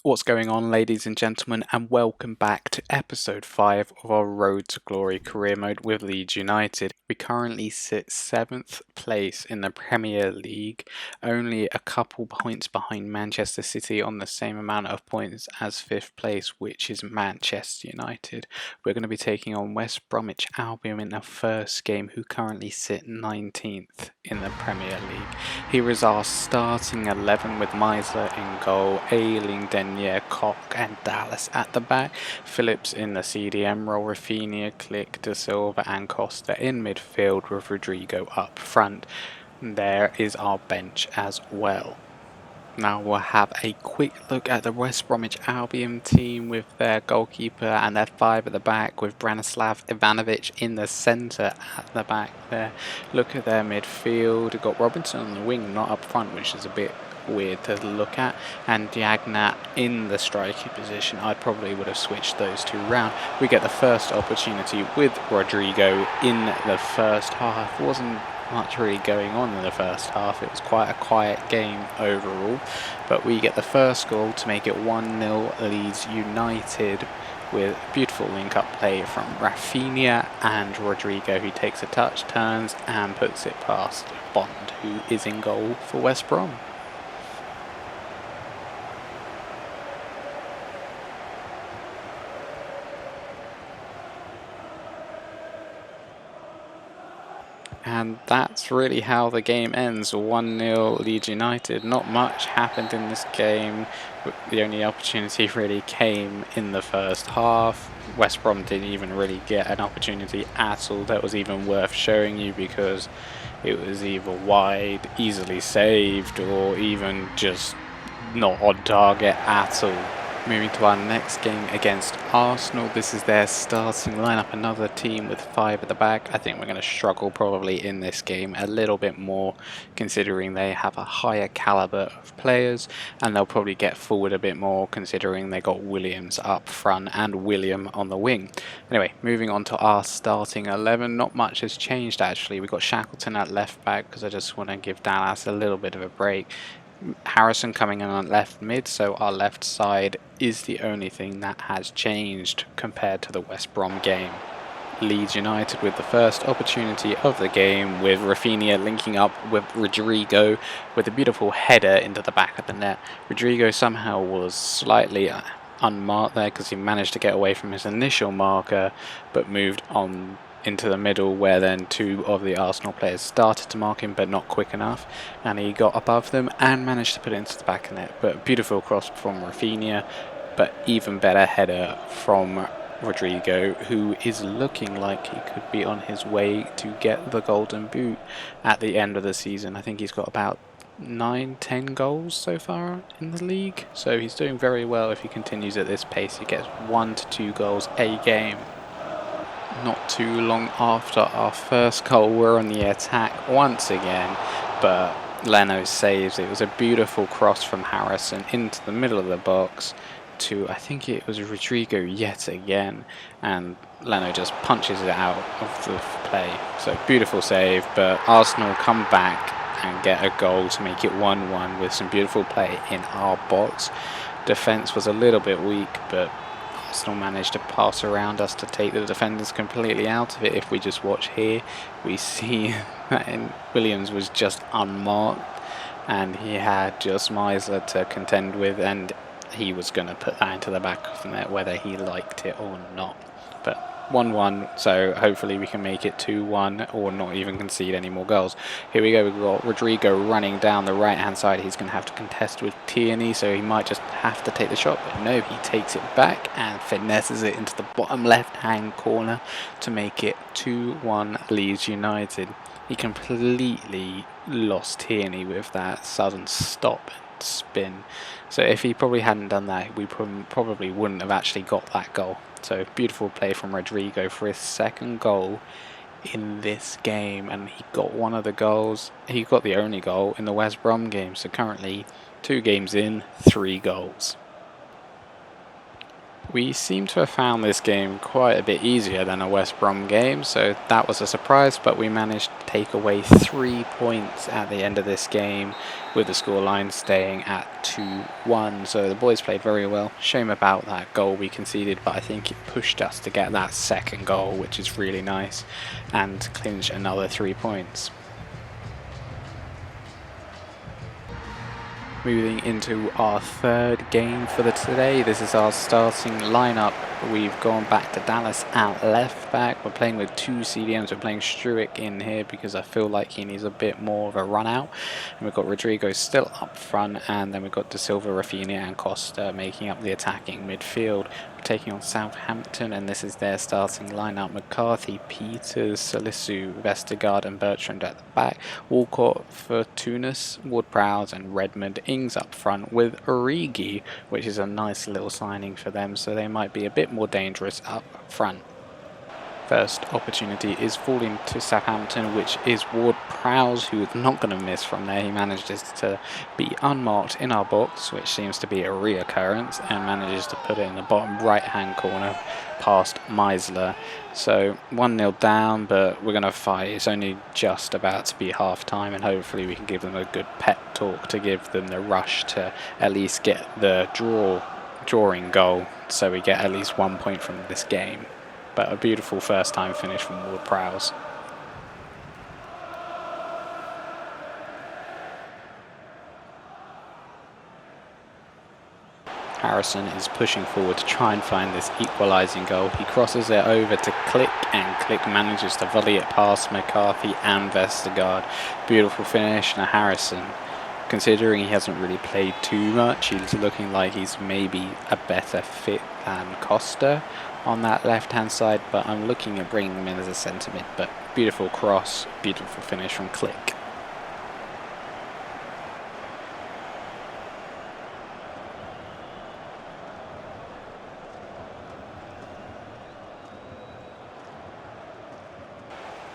What's going on, ladies and gentlemen, and welcome back to episode 5 of our Road to Glory career mode with Leeds United. We currently sit 7th place in the Premier League, only a couple points behind Manchester City on the same amount of points as 5th place, which is Manchester United. We're going to be taking on West Bromwich Albion in the first game, who currently sit 19th in the Premier League. Here is our starting 11 with Meisler in goal, Ayling, Denier, Koch and Dallas at the back, Phillips in the CDM role, Rafinha, Click, De Silva and Costa in midfield with Rodrigo up front. There is our bench as well. Now we'll have a quick look at the West Bromwich Albion team with their goalkeeper and their 5 at the back, with Branislav Ivanovic in the centre at the back there. Look at their midfield. We've got Robinson on the wing, not up front, which is a bit weird to look at, and Diagna in the striker position. I probably would have switched those two round. We get the first opportunity with Rodrigo in the first half. Wasn't much really going on in the first half. It was quite a quiet game overall, but we get the first goal to make it 1-0 Leeds United with beautiful link-up play from Rafinha and Rodrigo, who takes a touch, turns and puts it past Bond, who is in goal for West Brom. And that's really how the game ends, 1-0 Leeds United. Not much happened in this game. The only opportunity really came in the first half. West Brom didn't even really get an opportunity at all that was even worth showing you, because it was either wide, easily saved, or even just not on target at all. Moving to our next game against Arsenal. This is their starting lineup, another team with 5 at the back. I think we're going to struggle probably in this game a little bit more, considering they have a higher caliber of players, and they'll probably get forward a bit more considering they got Williams up front and William on the wing. Anyway, moving on to our starting 11. Not much has changed actually. We've got Shackleton at left back because I just want to give Dallas a little bit of a break. Harrison coming in on left mid, so our left side is the only thing that has changed compared to the West Brom game. Leeds United with the first opportunity of the game, with Rafinha linking up with Rodrigo with a beautiful header into the back of the net. Rodrigo somehow was slightly unmarked there because he managed to get away from his initial marker, but moved on into the middle, where then 2 of the Arsenal players started to mark him but not quick enough, and he got above them and managed to put it into the back of the net. But beautiful cross from Rafinha, but even better header from Rodrigo, who is looking like he could be on his way to get the golden boot at the end of the season. I think he's got about 9-10 goals so far in the league, so he's doing very well. If he continues at this pace, he gets 1 to 2 goals a game. Not too long after our first goal, we're on the attack once again, but Leno saves. It was a beautiful cross from Harrison into the middle of the box to, I think it was Rodrigo yet again, and Leno just punches it out of the play. So beautiful save, but Arsenal come back and get a goal to make it 1-1 with some beautiful play in our box. Defence was a little bit weak, but Arsenal managed to pass around us to take the defenders completely out of it. If we just watch here, we see that Williams was just unmarked, and he had just Meisler to contend with, and he was going to put that into the back of the net whether he liked it or not. But 1-1, so hopefully we can make it 2-1 or not even concede any more goals. Here we go, we've got Rodrigo running down the right hand side. He's going to have to contest with Tierney, so he might just have to take the shot, but no, he takes it back and finesses it into the bottom left hand corner to make it 2-1 Leeds United. He completely lost Tierney with that sudden stop and spin, so if he probably hadn't done that, we probably wouldn't have actually got that goal. So beautiful play from Rodrigo for his second goal in this game, and he got one of the goals. He got the only goal in the West Brom game, so currently 2 games in, 3 goals. We seem to have found this game quite a bit easier than a West Brom game, so that was a surprise, but we managed to take away 3 points at the end of this game, with the scoreline staying at 2-1. So the boys played very well. Shame about that goal we conceded, but I think it pushed us to get that second goal, which is really nice, and clinch another 3 points. Moving into our third game for today. This is our starting lineup. We've gone back to Dallas at left back. We're playing with two CDMs. We're playing Struick in here because I feel like he needs a bit more of a run out. And we've got Rodrigo still up front, and then we've got De Silva, Rafinha and Costa making up the attacking midfield. We're taking on Southampton, and this is their starting lineup. McCarthy, Peters, Salisu, Vestergaard and Bertrand at the back. Walcott, Fortunas, Ward-Prowse and Redmond. Ings up front with Origi, which is a nice little signing for them, so they might be a bit more dangerous up front. First opportunity is falling to Southampton, which is Ward-Prowse, who is not going to miss from there. He manages to be unmarked in our box, which seems to be a reoccurrence, and manages to put it in the bottom right-hand corner past Meisler. So 1-0 down, but we're going to fight. It's only just about to be half-time, and hopefully we can give them a good pep talk to give them the rush to at least get the drawing goal, so we get at least 1 point from this game. But a beautiful first time finish from Ward-Prowse. Harrison is pushing forward to try and find this equalising goal. He crosses it over to Click, and Click manages to volley it past McCarthy and Vestergaard. Beautiful finish. And Harrison, considering he hasn't really played too much, he's looking like he's maybe a better fit than Costa on that left hand side, but I'm looking at bringing him in as a centre mid. But beautiful cross, beautiful finish from Click.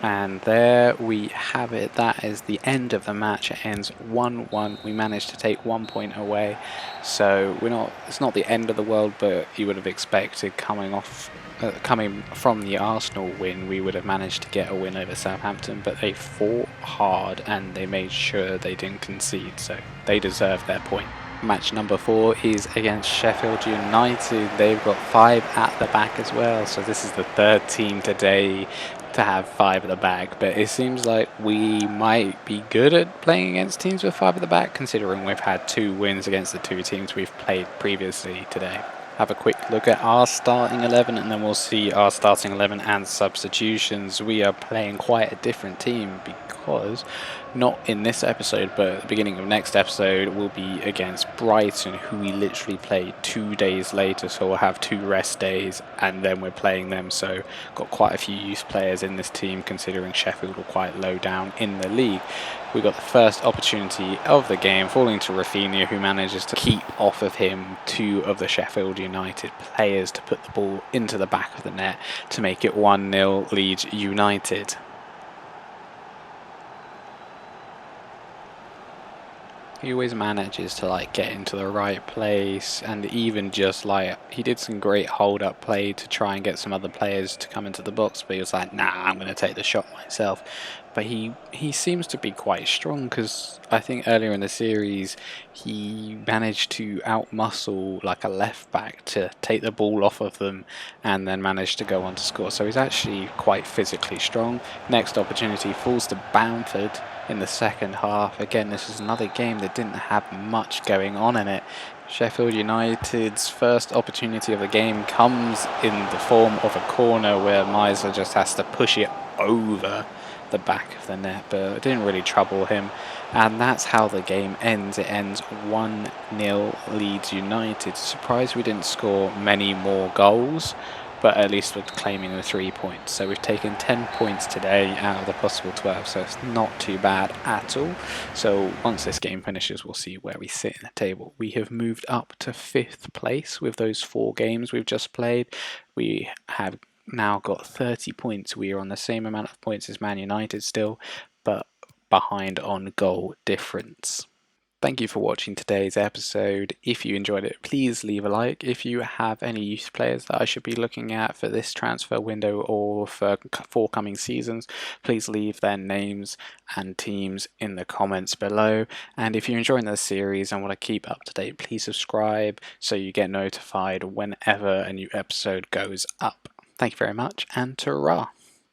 And there we have it. That is the end of the match. It ends 1-1. We managed to take 1 point away, so it's not the end of the world, but you would have expected coming from the Arsenal win, we would have managed to get a win over Southampton, but they fought hard and they made sure they didn't concede, so they deserve their point. Match number 4 is against Sheffield United. They've got 5 at the back as well, so this is the third team today to have 5 at the back, but it seems like we might be good at playing against teams with 5 at the back, considering we've had 2 wins against the 2 teams we've played previously today. Have a quick look at our starting 11, and then we'll see our starting 11 and substitutions. We are playing quite a different team because, not in this episode, but at the beginning of next episode, we'll be against Brighton, who we literally played 2 days later, so we'll have 2 rest days, and then we're playing them. So got quite a few youth players in this team, considering Sheffield were quite low down in the league. We got the first opportunity of the game, falling to Rafinha, who manages to keep off of him 2 of the Sheffield United players to put the ball into the back of the net to make it 1-0 Leeds United. He always manages to get into the right place, and even just he did some great hold up play to try and get some other players to come into the box, but he was like, nah, I'm going to take the shot myself. But he seems to be quite strong, because I think earlier in the series he managed to outmuscle a left back to take the ball off of them and then managed to go on to score. So he's actually quite physically strong. Next opportunity falls to Bamford in the second half. Again, this is another game that didn't have much going on in it. Sheffield United's first opportunity of the game comes in the form of a corner where Meisler just has to push it over the back of the net, but it didn't really trouble him, and that's how the game ends. It ends 1-0 Leeds United. Surprised we didn't score many more goals, but at least we're claiming the 3 points. So we've taken 10 points today out of the possible 12, so it's not too bad at all. So once this game finishes, we'll see where we sit in the table. We have moved up to 5th place with those 4 games we've just played. We have now got 30 points. We are on the same amount of points as Man United still, but behind on goal difference. Thank you for watching today's episode. If you enjoyed it, please leave a like. If you have any youth players that I should be looking at for this transfer window or for forthcoming seasons, please leave their names and teams in the comments below. And if you're enjoying this series and want to keep up to date, please subscribe so you get notified whenever a new episode goes up. Thank you very much, and ta-ra!